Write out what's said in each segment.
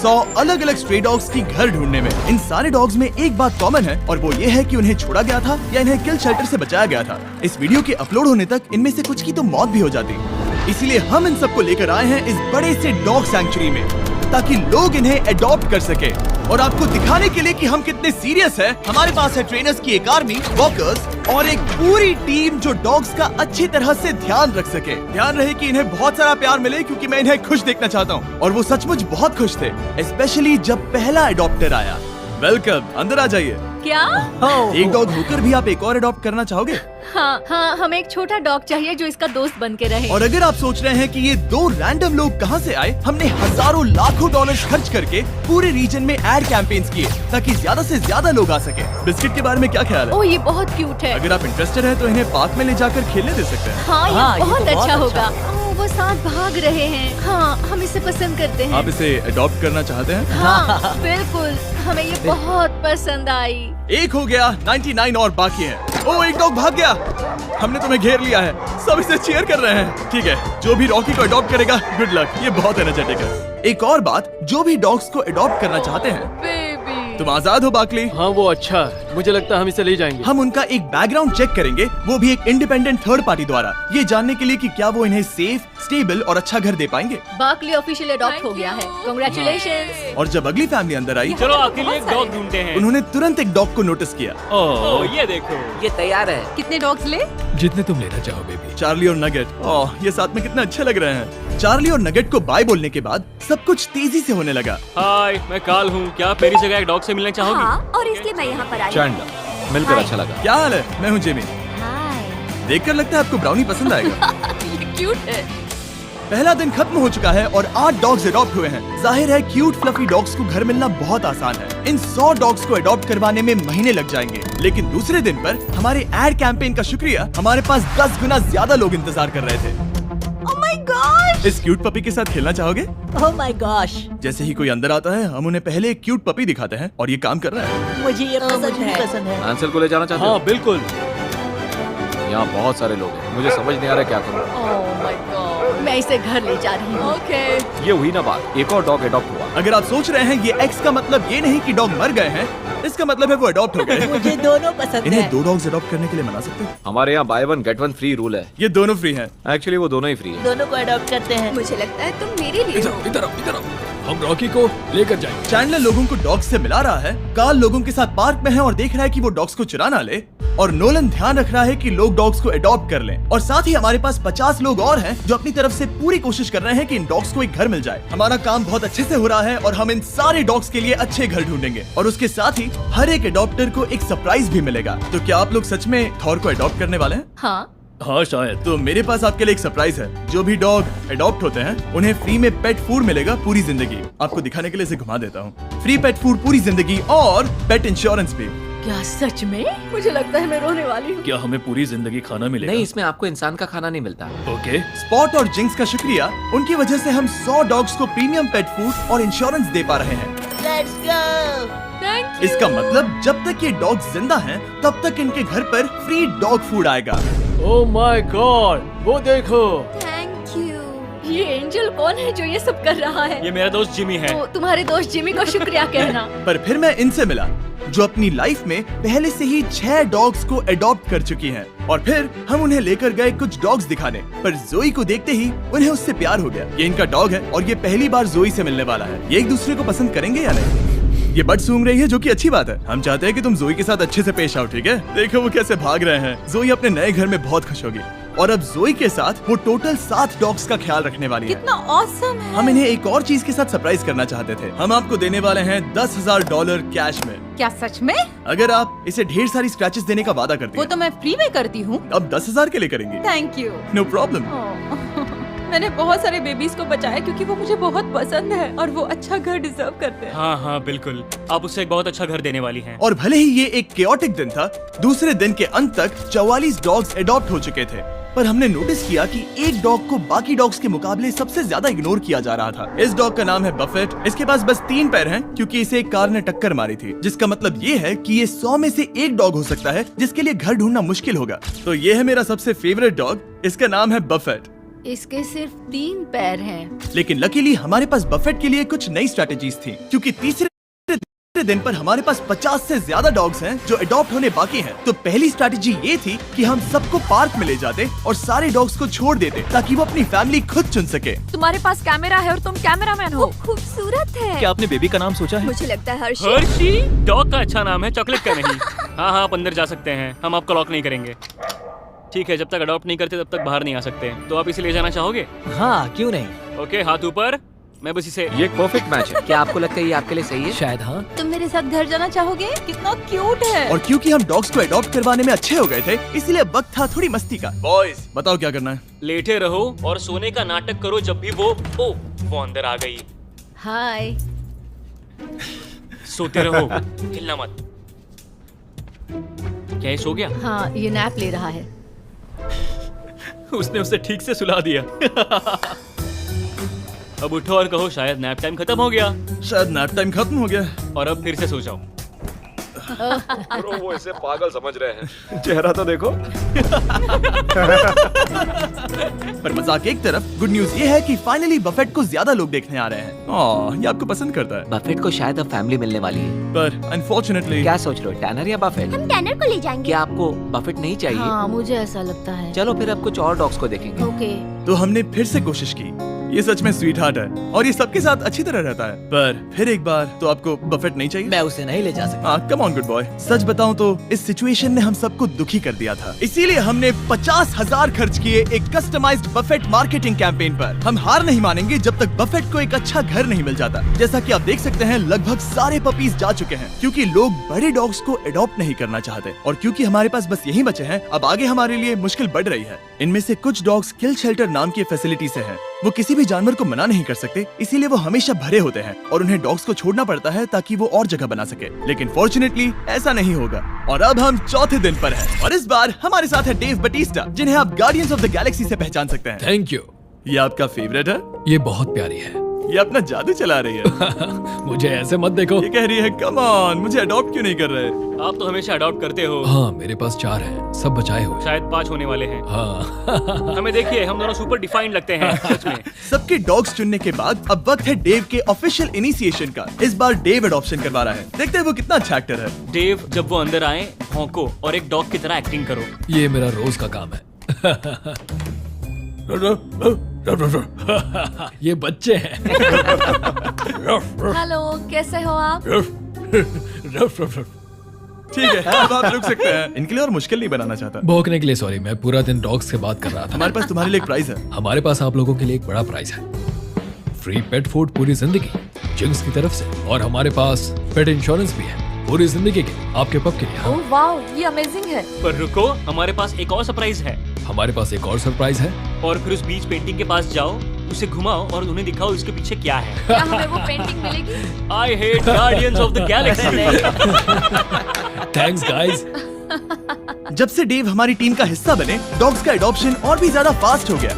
100 अलग अलग stray dogs की घर ढूंढने में। इन सारे डॉग्स में एक बात कॉमन है और वो ये है कि उन्हें छोड़ा गया था या इन्हें किल शेल्टर से बचाया गया था। इस वीडियो के अपलोड होने तक इनमें से कुछ की तो मौत भी हो जाती। इसीलिए हम इन सबको लेकर आए हैं इस बड़े से डॉग सैंक्चुरी में, ताकि लोग इन्हें अडॉप्ट कर सके। और आपको दिखाने के लिए कि हम कितने सीरियस हैं, हमारे पास है ट्रेनर्स की एक आर्मी, वॉकर्स और एक पूरी टीम जो डॉग्स का अच्छी तरह से ध्यान रख सके। ध्यान रहे कि इन्हें बहुत सारा प्यार मिले, क्योंकि मैं इन्हें खुश देखना चाहता हूँ। और वो सचमुच बहुत खुश थे, स्पेशली जब पहला अडॉप्टर आया। वेलकम, अंदर आ जाइए। क्या? एक डॉग होकर भी आप एक और अडॉप्ट करना चाहोगे? हाँ, हमें एक छोटा डॉग चाहिए जो इसका दोस्त बन के रहे। और अगर आप सोच रहे हैं कि ये दो रैंडम लोग कहाँ से आए, हमने हजारों लाखों डॉलर्स खर्च करके पूरे रीजन में एड कैंपेन्स किए ताकि ज्यादा से ज्यादा लोग आ सके। बिस्किट के बारे में क्या ख्याल है? ओह, ये बहुत क्यूट है। अगर आप इंटरेस्टेड हैं तो इन्हें पार्क में ले जाकर खेलने दे सकते हैं। हाँ, ये बहुत अच्छा होगा। वो साथ भाग रहे हैं। हाँ, हम इसे पसंद करते हैं। आप इसे अडॉप्ट करना चाहते हैं? हाँ, बिल्कुल, हमें ये बहुत पसंद आई। एक हो गया, 99 और बाकी हैं। ओह, एक डॉग भाग गया। हमने तुम्हें घेर लिया है, सब इसे चीयर कर रहे हैं। ठीक है, जो भी रॉकी को अडॉप्ट करेगा, गुड लक, ये बहुत एनर्जेटिक है। एक और बात, जो भी डॉग्स को अडॉप्ट करना चाहते हैं, तुम आजाद हो बाकली। हाँ, वो अच्छा है, मुझे लगता है हम इसे ले जाएंगे। हम उनका एक बैकग्राउंड चेक करेंगे, वो भी एक इंडिपेंडेंट थर्ड पार्टी द्वारा, ये जानने के लिए कि क्या वो इन्हें सेफ, स्टेबल और अच्छा घर दे पाएंगे। बाकली ऑफिशियल अडॉप्ट हो गया है। कांग्रेचुलेशंस। और जब अगली फैमिली अंदर आई, चलो आखिर एक डॉग ढूंढते हैं। उन्होंने तुरंत एक डॉग को नोटिस किया। ओह, ये देखो, ये तैयार है। कितने डॉग्स ले? जितने तुम लेना चाहो बेबी। चार्ली और नगेट। ओह, ये साथ में कितने अच्छे लग रहे हैं। चार्ली और नगेट को बाय बोलने के बाद सब कुछ तेजी से होने लगा। हाय, मैं काल हूँ। क्या आप मेरी जगह एक डॉग से मिलना चाहोगी? हाँ, और इसलिए मैं यहाँ पर आई। चैंडलर, मिलकर अच्छा लगा। क्या हाल है? मैं हूँ जिमी। देखकर लगता है आपको ब्राउनी पसंद आएगा। ये क्यूट है। पहला दिन खत्म हो चुका है और 8 डॉग्स अडॉप्ट हुए हैं। जाहिर है क्यूट फ्लफी डॉग्स को घर मिलना बहुत आसान है। इन 100 डॉग्स को अडॉप्ट करवाने में महीने लग जाएंगे। लेकिन दूसरे दिन पर हमारे एड कैंपेन का शुक्रिया, हमारे पास 10 गुना ज्यादा लोग इंतजार कर रहे थे। Oh my gosh! इस क्यूट पपी के साथ खेलना चाहोगे? Oh my gosh! जैसे ही कोई अंदर आता है, हम उन्हें पहले एक क्यूट पपी दिखाते हैं और ये काम कर रहा है। मुझे ये पसंद है। आंसर को ले जाना चाहते हो? हाँ, बिल्कुल। यहाँ बहुत सारे लोग हैं, मुझे समझ नहीं आ रहा क्या करूँ। ओह माय गॉड, मैं इसे घर ले जा रही हूँ। ओके। ये हुई ना बात, एक और डॉग अडॉप्ट हुआ। अगर आप सोच रहे हैं ये एक्स का मतलब ये नहीं कि डॉग मर गए हैं, इसका मतलब है वो अडॉप्ट हो गए। मुझे दोनों पसंद इन्हें है। 2 डॉग्स अडॉप्ट करने के लिए मना सकते हैं? हमारे यहाँ by one get one free rule है। ये दोनों फ्री हैं। एक्चुअली वो दोनों ही फ्री है। दोनों को अडॉप्ट करते हैं। मुझे लगता है तुम मेरे लिए हो। इधर आओ, हम रॉकी को लेकर जाएंगे। चैंडलर लोगों को डॉग्स से मिला रहा है, कार्ल लोगों के साथ पार्क में है और देख रहा है कि वो डॉग्स को चुरा ना ले, और नोलन ध्यान रख रहा है कि लोग डॉग्स को अडॉप्ट कर लें। और साथ ही हमारे पास 50 लोग और हैं जो अपनी तरफ से पूरी कोशिश कर रहे हैं कि इन डॉग्स को एक घर मिल जाए। हमारा काम बहुत अच्छे से हो रहा है और हम इन सारे डॉग्स के लिए अच्छे घर ढूंढेंगे, और उसके साथ ही हर एक अडॉप्टर को एक सरप्राइज भी मिलेगा। तो क्या आप लोग सच में थॉर को अडॉप्ट करने वाले हैं? हाँ, शायद। तो मेरे पास आपके लिए एक सरप्राइज है। जो भी डॉग अडॉप्ट होते हैं उन्हें फ्री में पेट फूड मिलेगा पूरी जिंदगी। आपको दिखाने के लिए इसे घुमा देता हूँ। फ्री पेट फूड पूरी जिंदगी और पेट इंश्योरेंस भी। क्या सच में? मुझे लगता है मैं रोने वाली हूँ। क्या हमें पूरी जिंदगी खाना मिलेगा? नहीं, इसमें आपको इंसान का खाना नहीं मिलता। ओके। स्पॉट और जिंक्स का शुक्रिया, उनकी वजह से हम 100 डॉग्स को प्रीमियम पेट फूड और इंश्योरेंस दे पा रहे हैं। Let's go! Thank you. इसका मतलब जब तक ये डॉग जिंदा हैं, तब तक इनके घर पर फ्री डॉग फूड आएगा। ओह माय गॉड, वो देखो। Thank you. ये एंजल कौन है जो ये सब कर रहा है? ये मेरा दोस्त जिमी है। तो तुम्हारे दोस्त जिमी को शुक्रिया कहना। पर फिर मैं इनसे मिला जो अपनी लाइफ में पहले से ही 6 डॉग्स को अडॉप्ट कर चुकी हैं। और फिर हम उन्हें लेकर गए कुछ डॉग्स दिखाने, पर जोई को देखते ही उन्हें उससे प्यार हो गया। ये इनका डॉग है और ये पहली बार जोई से मिलने वाला है। ये एक दूसरे को पसंद करेंगे या नहीं? ये बट सूंघ रही है, जो कि अच्छी बात है। हम चाहते हैं कि तुम जोई के साथ अच्छे से पेश आओ, ठीक है? देखो वो कैसे भाग रहे हैं। जोई अपने नए घर में बहुत खुश होगी, और अब जोई के साथ वो टोटल 7 डॉग्स का ख्याल रखने वाली है। कितना ऑसम है। हम इन्हें एक और चीज के साथ सरप्राइज करना चाहते थे। हम आपको देने वाले हैं $10,000 कैश में। क्या सच में? अगर आप इसे ढेर सारी स्क्रैचेस देने का वादा करती वो हैं। तो मैं फ्री में करती हूँ। अब 10,000 के लिए करेंगे? Thank you. No problem. मैंने बहुत सारे बेबीज को बचाया क्योंकि वो मुझे बहुत पसंद है और वो अच्छा घर डिजर्व करते हैं। हाँ, बिल्कुल। आप उसे एक बहुत अच्छा घर देने वाली हैं। और भले ही ये एक केओटिक दिन था, दूसरे दिन के अंत तक 44 डॉग्स अडॉप्ट हो चुके थे। पर हमने नोटिस किया कि एक डॉग को बाकी डॉग्स के मुकाबले सबसे ज्यादा इग्नोर किया जा रहा था। इस डॉग का नाम है बफेट। इसके पास बस 3 पैर हैं क्योंकि इसे एक कार ने टक्कर मारी थी, जिसका मतलब ये है कि ये 100 में से एक डॉग हो सकता है जिसके लिए घर ढूंढना मुश्किल होगा। तो ये है मेरा सबसे फेवरेट डॉग, इसका नाम है बफेट। इसके सिर्फ 3 पैर हैं। लेकिन लकीली हमारे पास बफेट के लिए कुछ नई स्ट्रेटेजीज थी, क्योंकि तीसरे दिन पर हमारे पास 50 से ज्यादा डॉग्स हैं जो अडॉप्ट होने बाकी हैं। तो पहली स्ट्रैटेजी ये थी कि हम सबको पार्क में ले जाते और सारे डॉग्स को छोड़ देते ताकि वो अपनी फैमिली खुद चुन सके। तुम्हारे पास कैमरा है और तुम कैमरामैन हो। खूबसूरत है। क्या आपने बेबी का नाम सोचा है? मुझे लगता है हर्षी। हर्षी डॉग का अच्छा नाम है, चॉकलेट का नहीं। हाँ हाँ, आप अंदर जा सकते हैं, हम आपको लॉक नहीं करेंगे। ठीक है, जब तक अडॉप्ट नहीं करते तब तक बाहर नहीं आ सकते। तो आप इसे ले जाना चाहोगे? हाँ, क्यों नहीं। ओके, हाथ ऊपर। मैं बस इसे ये एक परफेक्ट मैच है। क्या आपको लगता है ये आपके लिए सही है? शायद हाँ। तुम मेरे साथ घर जाना चाहोगे? कितना क्यूट है। और क्योंकि हम डॉग्स को अडॉप्ट करवाने में अच्छे हो गए थे, इसलिए वक्त था थोड़ी मस्ती का। बॉयज, बताओ क्या करना है? लेटे रहो और सोने का नाटक करो जब भी वो अंदर आ गई। हाय। सोते रहो, हिलना मत। क्या ये सो गया? हाँ, ये नैप ले रहा है। उसने उसे ठीक से सुला दिया। अब उठो और कहो शायद नैप टाइम खत्म हो गया। शायद नैप टाइम खत्म हो गया। और अब फिर से सो जाओ। ब्रो, वो इसे पागल समझ रहे हैं। चेहरा तो देखो। पर मजाक एक तरफ, गुड न्यूज ये है कि फाइनली बफेट को ज्यादा लोग देखने आ रहे हैं। ये आपको पसंद करता है। बफेट को शायद अब फैमिली मिलने वाली है। पर अनफॉर्चुनेटली क्या सोच रहे हो, टैनर या बफेट? हम टैनर को ले जाएंगे। क्या आपको बफेट नहीं चाहिए? हाँ, मुझे ऐसा लगता है। चलो फिर अब कुछ और डॉग्स को देखेंगे। ओके। तो हमने फिर से कोशिश की। ये सच में स्वीट हार्ट है और ये सबके साथ अच्छी तरह रहता है। पर फिर एक बार, तो आपको बफेट नहीं चाहिए? मैं उसे नहीं ले जा सकता। हाँ, कम ऑन गुड बॉय। सच बताऊं तो इस सिचुएशन ने हम सबको दुखी कर दिया था, इसीलिए हमने 50,000 खर्च किए एक कस्टमाइज्ड बफेट मार्केटिंग कैंपेन पर। हम हार नहीं मानेंगे जब तक बफेट को एक अच्छा घर नहीं मिल जाता। जैसा कि आप देख सकते हैं, लगभग सारे पपीज जा चुके हैं, क्योंकि लोग बड़े डॉग्स को अडॉप्ट नहीं करना चाहते। और क्योंकि हमारे पास बस यही बचे हैं, अब आगे हमारे लिए मुश्किल बढ़ रही है। इनमें से कुछ डॉग्स किल शेल्टर नाम की फैसिलिटी से हैं। वो किसी भी जानवर को मना नहीं कर सकते, इसीलिए वो हमेशा भरे होते हैं और उन्हें डॉग्स को छोड़ना पड़ता है ताकि वो और जगह बना सके। लेकिन फॉर्चुनेटली ऐसा नहीं होगा। और अब हम चौथे दिन पर हैं और इस बार हमारे साथ है डेव बटिस्टा, जिन्हें आप गार्डियंस ऑफ द गैलेक्सी से पहचान सकते हैं। Thank you. ये आपका फेवरेट है? ये बहुत प्यारी है। ये अपना जादू चला रही है। मुझे ऐसे मत देखो। ये कह रही है, कम ऑन, मुझे अडॉप्ट क्यों नहीं कर रहे? आप तो हमेशा अडॉप्ट करते हो। हाँ, मेरे पास 4 हैं, सब बचाए हुए। शायद 5 होने वाले हैं। हाँ। हमें देखिए, हम दोनों सुपर डिफाइंड लगते हैं सच में। सबके डॉग्स चुनने के बाद अब वक्त है डेव के ऑफिशियल इनिशिएशन का। इस बार डेव अडॉप्शन करवा रहा है। देखते हैं वो कितना अच्छा एक्टर है। डेव, जब वो अंदर आए, भौंको और एक डॉग की तरह एक्टिंग करो। ये मेरा रोज का काम है। ये बच्चे हैं। हेलो, कैसे हो आप? ठीक है, अब आप रुक सकते हैं। इनके लिए और मुश्किल नहीं बनाना चाहता। भौंकने के लिए सॉरी, मैं पूरा दिन डॉग्स से बात कर रहा था। हमारे पास तुम्हारे लिए एक प्राइज है। हमारे पास आप लोगों के लिए एक बड़ा प्राइज है। फ्री पेट फूड पूरी जिंदगी जिंक्स की तरफ से, और हमारे पास पेट इंश्योरेंस भी है पूरी जिंदगी के लिए, आपके पप के लिए। हाँ। ओह वाओ, ये अमेजिंग है। पर रुको, हमारे पास एक और सरप्राइज है। हमारे पास एक और सरप्राइज है। और फिर उस बीच पेंटिंग के पास जाओ, उसे घुमाओ और उन्हें दिखाओ इसके पीछे क्या है। क्या हमें वो पेंटिंग मिलेगी? I hate guardians of the Galaxy. Thanks guys. जब से डेव हमारी टीम का हिस्सा बने, डॉग्स का अडॉप्शन और भी ज्यादा फास्ट हो गया।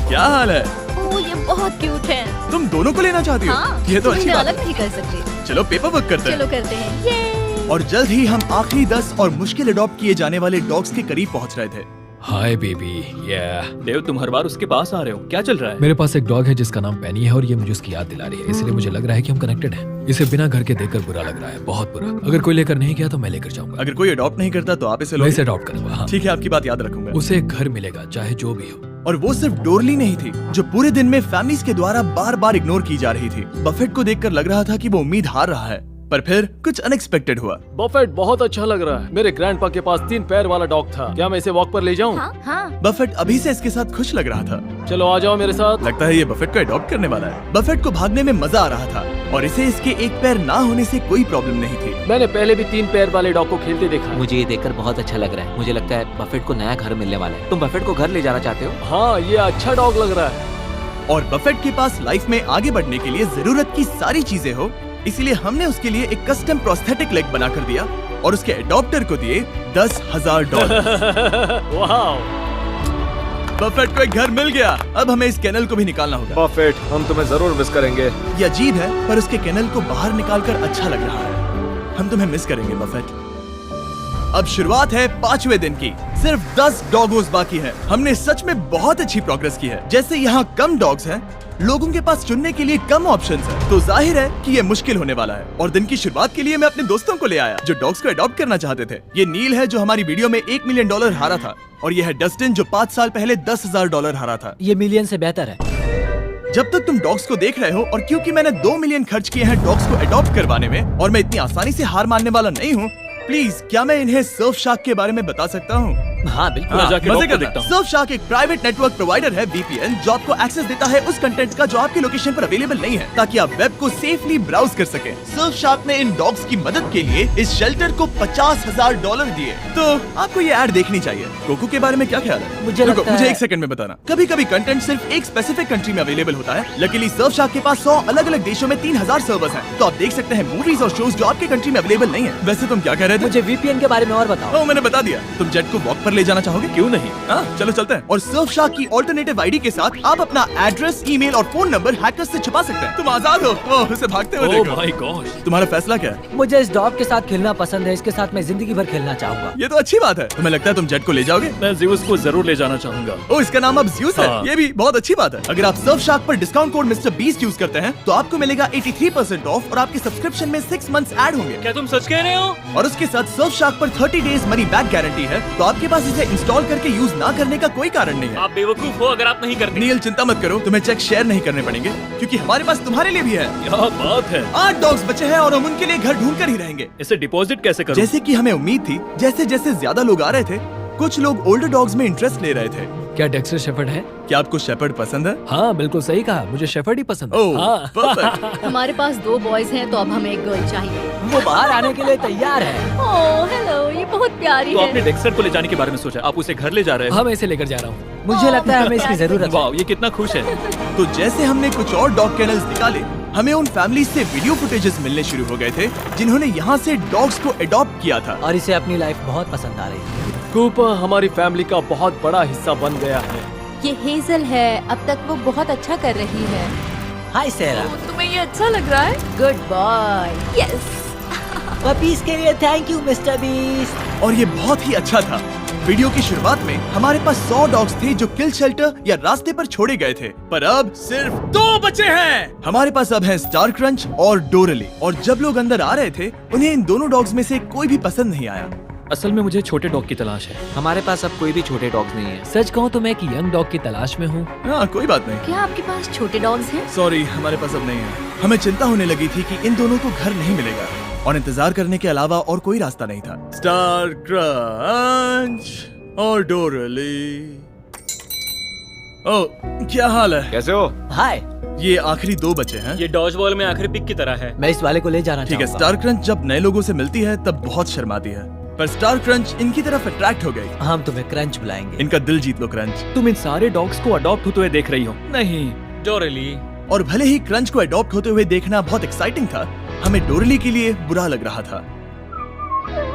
क्या हाल है? ओह, ये बहुत क्यूट है। तुम दोनों को लेना चाहती हो? हाँ, ये तो अच्छी इन्हें बात अलग है। नहीं कर सकते। चलो पेपर वर्क करते चलो हैं। करते हैं। ये। और जल्द ही हम आखिरी 10 और मुश्किल अडॉप्ट किए जाने वाले डॉग्स के करीब पहुंच रहे थे। Hi baby. या देव, तुम हर बार उसके पास आ रहे हो, क्या चल रहा है? मेरे पास एक डॉग है जिसका नाम पेनी है और ये मुझे उसकी याद दिला रही है, इसलिए मुझे लग रहा है कि हम कनेक्टेड हैं। इसे बिना घर के देखकर बुरा लग रहा है, बहुत बुरा। अगर कोई लेकर नहीं गया तो मैं लेकर जाऊंगा। अगर कोई अडॉप्ट नहीं करता तो आप इसे लो। मैं इसे अडॉप्ट करूंगा। हाँ। ठीक है, आपकी बात याद रखूंगा। उसे एक घर मिलेगा, चाहे जो भी हो। और वो सिर्फ डोरली नहीं थी, जो पूरे दिन में फैमिलीज के द्वारा बार बार इग्नोर की जा रही थी। बफेट को देखकर लग रहा था कि वो उम्मीद हार रहा है, पर फिर कुछ अनएक्सपेक्टेड हुआ। बफेट बहुत अच्छा लग रहा है। मेरे ग्रैंडपा के पास 3 पैर वाला डॉग था। क्या मैं इसे वॉक पर ले जाऊं? हाँ। बफेट अभी से इसके साथ खुश लग रहा था। चलो आ जाओ मेरे साथ। लगता है ये बफेट को अडॉप्ट करने वाला है। बफेट को भागने में मजा आ रहा था और इसे इसके एक पैर ना होने से कोई प्रॉब्लम नहीं थी। मैंने पहले भी 3 पैर वाले डॉग को खेलते देखा है। मुझे ये देखकर बहुत अच्छा लग रहा है। मुझे लगता है बफेट को नया घर मिलने वाला है। तुम बफेट को घर ले जाना चाहते हो? हाँ, ये अच्छा डॉग लग रहा है। और बफेट के पास लाइफ में आगे बढ़ने के लिए जरूरत की सारी चीजें हो, इसलिए हमने उसके लिए एक कस्टम प्रोस्थेटिक लेग बना कर दिया और उसके अडॉप्टर को दिए $10,000। वाह, बफेट को एक घर मिल गया। अब हमें इस केनल को भी निकालना होगा। बफेट, हम तुम्हें जरूर मिस करेंगे। ये अजीब है, पर उसके केनल को बाहर निकालकर अच्छा लग रहा है। हम तुम्हें मिस करेंगे बफेट। अब शुरुआत है 5वें दिन की। सिर्फ 10 डॉगोस बाकी है। हमने सच में बहुत अच्छी प्रोग्रेस की है। जैसे यहाँ कम डॉग्स हैं, लोगों के पास चुनने के लिए कम ऑप्शंस हैं, तो जाहिर है कि ये मुश्किल होने वाला है। और दिन की शुरुआत के लिए मैं अपने दोस्तों को ले आया जो डॉग्स को अडॉप्ट करना चाहते थे। ये नील है जो हमारी वीडियो में $1 मिलियन हारा था, और ये है डस्टिन जो 5 साल पहले $10,000 हारा था। ये मिलियन से बेहतर है। जब तक तुम डॉग्स को देख रहे हो, और क्योंकि मैंने 2 मिलियन खर्च किए हैं डॉग्स को अडॉप्ट करवाने में, और मैं इतनी आसानी से हार मानने वाला नहीं हूँ, प्लीज क्या मैं इन्हें सर्फ शार्क के बारे में बता सकता हूँ? हाँ बिल्कुल। हाँ, जाके मजे डॉग को करना। देखता हूँ। सर्फ शार्क एक प्राइवेट नेटवर्क प्रोवाइडर है VPN जो आपको एक्सेस देता है उस कंटेंट का जो आपके लोकेशन पर अवेलेबल नहीं है, ताकि आप वेब को सेफली ब्राउज कर सकें। सर्फ शार्क ने इन डॉग्स की मदद के लिए इस शेल्टर को $50,000 दिए। तो आपको ये ऐड देखनी चाहिए। कोको के बारे में क्या ख्याल है? मुझे रुको, लगता मुझे है- 1 सेकंड में बताना। कभी कभी कंटेंट सिर्फ एक स्पेसिफिक कंट्री में अवेलेबल होता है। लकीली सर्फ शार्क के पास 100 अलग अलग देशों में 3000 सर्वर्स हैं, तो आप देख सकते हैं मूवीज और शोज जो आपके कंट्री में अवेलेबल नहीं है। वैसे तुम क्या कह रहे थे? मुझे VPN के बारे में और बताओ। ओ, मैंने बता दिया। तुम जेट को वॉक पर ले जाना चाहोगे? क्यों नहीं? हाँ, चलो चलते हैं। और सर्फ शार्क की ऑल्टरनेटिव आईडी के साथ आप अपना एड्रेस, ईमेल और फोन नंबर हैकर्स से छुपा सकते हैं। तुम आजाद हो। ओह, उसे भागते हुए ओह देखो। My God. तुम्हारा फैसला क्या है? मुझे इस डॉग के साथ खेलना पसंद है। इसके साथ मैं जिंदगी भर खेलना चाहूंगा। ये तो अच्छी बात है। तुम्हें लगता है तुम जेट को ले जाओगे? मैं ज़्यूस को जरूर ले जाना चाहूंगा। ओ, इसका नाम अब ज़्यूस है। हाँ। ये भी बहुत अच्छी बात है। अगर आप सर्फ शार्क पर discount code mister beast use करते हैं तो आपको मिलेगा 83% ऑफ, और आपके सब्सक्रिप्शन में 6 मंथ्स ऐड होंगे। क्या तुम सच कह रहे हो? और उसके साथ सर्फ शार्क पर 30 डेज मनी बैक गारंटी है, तो आपके पास इसे इंस्टॉल करके यूज ना करने का कोई कारण नहीं है। आप बेवकूफ हो अगर आप नहीं करते। नील, चिंता मत करो, तुम्हें चेक शेयर नहीं करने पड़ेंगे, क्योंकि हमारे पास तुम्हारे लिए भी है। क्या बात है। 8 डॉग्स बचे हैं और हम उनके लिए घर ढूंढ कर ही रहेंगे। इसे डिपॉजिट कैसे करूं? जैसे कि हमें उम्मीद थी, जैसे जैसे ज्यादा लोग आ रहे थे, कुछ लोग ओल्डर डॉग्स में इंटरेस्ट ले रहे थे। क्या डेक्स्टर शेफर्ड है? क्या आपको शेपर्ड पसंद है? हाँ बिल्कुल सही कहा, मुझे शेफर्ड ही पसंद है। ओह, हाँ। परफेक्ट। हमारे पास 2 बॉयज हैं, तो अब हमें एक गर्ल चाहिए। वो बाहर आने के लिए तैयार है। ओह हेलो, ये बहुत प्यारी तो है। आपने डेक्स्टर को ले जाने के बारे में सोचा? आप उसे घर ले जा रहे हाँ मैं इसे लेकर जा रहा हूँ। मुझे लगता है हमें इसकी जरूरत है। वाह, ये कितना खुश है। तो जैसे हमने कुछ और डॉग कैनल्स निकाले, हमें उन फैमिली से वीडियो फुटेजेस मिलने शुरू हो गए थे जिन्होंने यहाँ से डॉग्स को अडॉप्ट किया था। और इसे अपनी लाइफ बहुत पसंद आ रही है। कूपर हमारी फैमिली का बहुत बड़ा हिस्सा बन गया है। ये हेजल है, अब तक वो बहुत अच्छा कर रही है। हाय सेरा। तुम्हें ये अच्छा लग रहा है? Good boy. यस। पपीज के लिए थैंक यू मिस्टर बीस्ट। और ये बहुत ही अच्छा था। वीडियो की शुरुआत में हमारे पास 100 डॉग्स थे जो किल शेल्टर या रास्ते पर छोड़े गए थे, पर अब सिर्फ 2 बचे हैं। हमारे पास अब है स्टार क्रंच और डोरली, और जब लोग अंदर आ रहे थे उन्हें इन दोनों डॉग्स में से कोई भी पसंद नहीं आया। असल में मुझे छोटे डॉग की तलाश है। हमारे पास अब कोई भी छोटे डॉग्स नहीं है। सच कहूँ तो मैं एक यंग डॉग की तलाश में हूँ। हाँ, कोई बात नहीं। क्या आपके पास छोटे डॉग्स हैं? सॉरी, हमारे पास अब नहीं है। हमें चिंता होने लगी थी कि इन दोनों को घर नहीं मिलेगा, और इंतजार करने के अलावा और कोई रास्ता नहीं था। स्टार क्रंच और डोरली। ओ, क्या हाल है? कैसे हो? हाय। ये आखिरी 2 बचे हैं। ये डॉज बॉल में आखिरी पिक की तरह है। मैं इस वाले को ले जाना ठीक है। चाहूंगा। स्टार क्रंच जब नए लोगों से मिलती है तब बहुत शर्माती है, पर स्टार क्रंच इनकी तरफ अट्रैक्ट हो गई। हम तुम्हें क्रंच बुलाएंगे। इनका दिल जीत लो क्रंच। तुम इन सारे डॉग्स को अडॉप्ट होते हुए देख रही हो? नहीं। डोरली। और भले ही क्रंच को अडॉप्ट होते हुए देखना बहुत एक्साइटिंग था, हमें डोरली के लिए बुरा लग रहा था।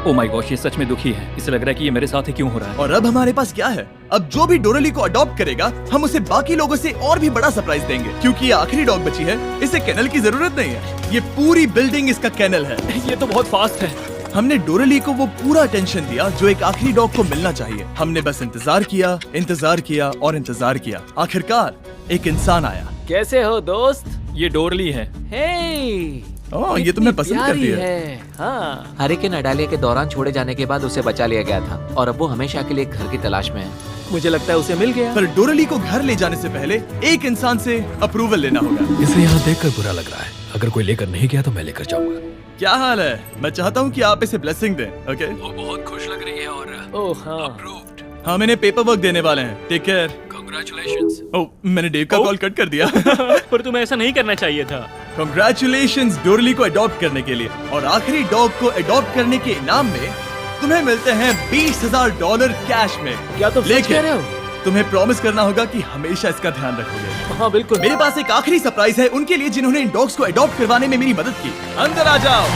ओ माय गॉश, ये सच में दुखी है। इसे लग रहा है कि ये मेरे साथ ही क्यों हो रहा है। और अब हमारे पास क्या है? अब जो भी डोरली को अडॉप्ट करेगा, हम उसे बाकी लोगों से और भी बड़ा सरप्राइज देंगे, क्योंकि ये आखिरी डॉग बची है। इसे केनल की जरूरत नहीं है। ये पूरी बिल्डिंग इसका केनल है। ये तो बहुत फास्ट है। हमने डोरली को वो पूरा अटेंशन दिया जो एक आखिरी डॉग को मिलना चाहिए। हमने बस इंतजार किया, इंतजार किया और इंतजार किया। आखिरकार एक इंसान आया। कैसे हो दोस्त? ये डोरली है। हे ओह, ये तुम्हें पसंद करती है। हाँ। हरिकेन अडालिया के दौरान छोड़े जाने के बाद उसे बचा लिया गया था, और अब वो हमेशा के लिए एक घर की तलाश में है। मुझे लगता है उसे मिल गया। पर डोरली को घर ले जाने से पहले एक इंसान से अप्रूवल लेना होगा। इसे यहाँ देखकर बुरा लग रहा है। अगर कोई लेकर नहीं गया तो मैं लेकर जाऊंगा। क्या हाल है? मैं चाहता हूँ कि आप इसे ब्लेसिंग दें। ओके? वो बहुत खुश लग रही है और ओह हाँ। अप्रूव्ड। हम इन्हें पेपर वर्क देने वाले हैं। Take care. कांग्रेचुलेशंस। ओह, मैंने डेव का कॉल कट कर दिया। पर तुम्हें ऐसा नहीं करना चाहिए था। कांग्रेचुलेशंस डोरली को अडॉप्ट करने के लिए, और आखिरी डॉग को अडॉप्ट करने के इनाम में तुम्हें मिलते हैं $20,000 कैश में। क्या तुम सच कह रहे हो? तुम्हें प्रॉमिस करना होगा कि हमेशा इसका ध्यान रखोगे। हाँ बिल्कुल। मेरे पास एक आखिरी सरप्राइज है उनके लिए जिन्होंने इन डॉग्स को अडॉप्ट करवाने में मेरी मदद की। अंदर आ जाओ।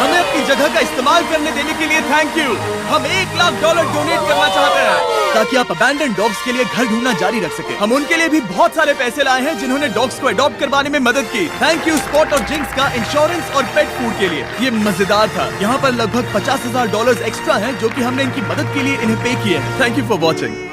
हमें अपनी जगह का इस्तेमाल करने देने के लिए थैंक यू। हम $1 लाख डोनेट करना चाहते हैं। ताकि आप अबैंडन डॉग्स के लिए घर ढूंढना जारी रख सके। हम उनके लिए भी बहुत सारे पैसे लाए हैं जिन्होंने डॉग्स को अडॉप्ट करवाने में मदद की। थैंक यू स्पॉट और जिंक्स का इंश्योरेंस और पेट फूड के लिए। ये मजेदार था। यहाँ पर लगभग $50,000 एक्स्ट्रा हैं जो कि हमने इनकी मदद के लिए इन्हें पे किए हैं। Thank you for watching.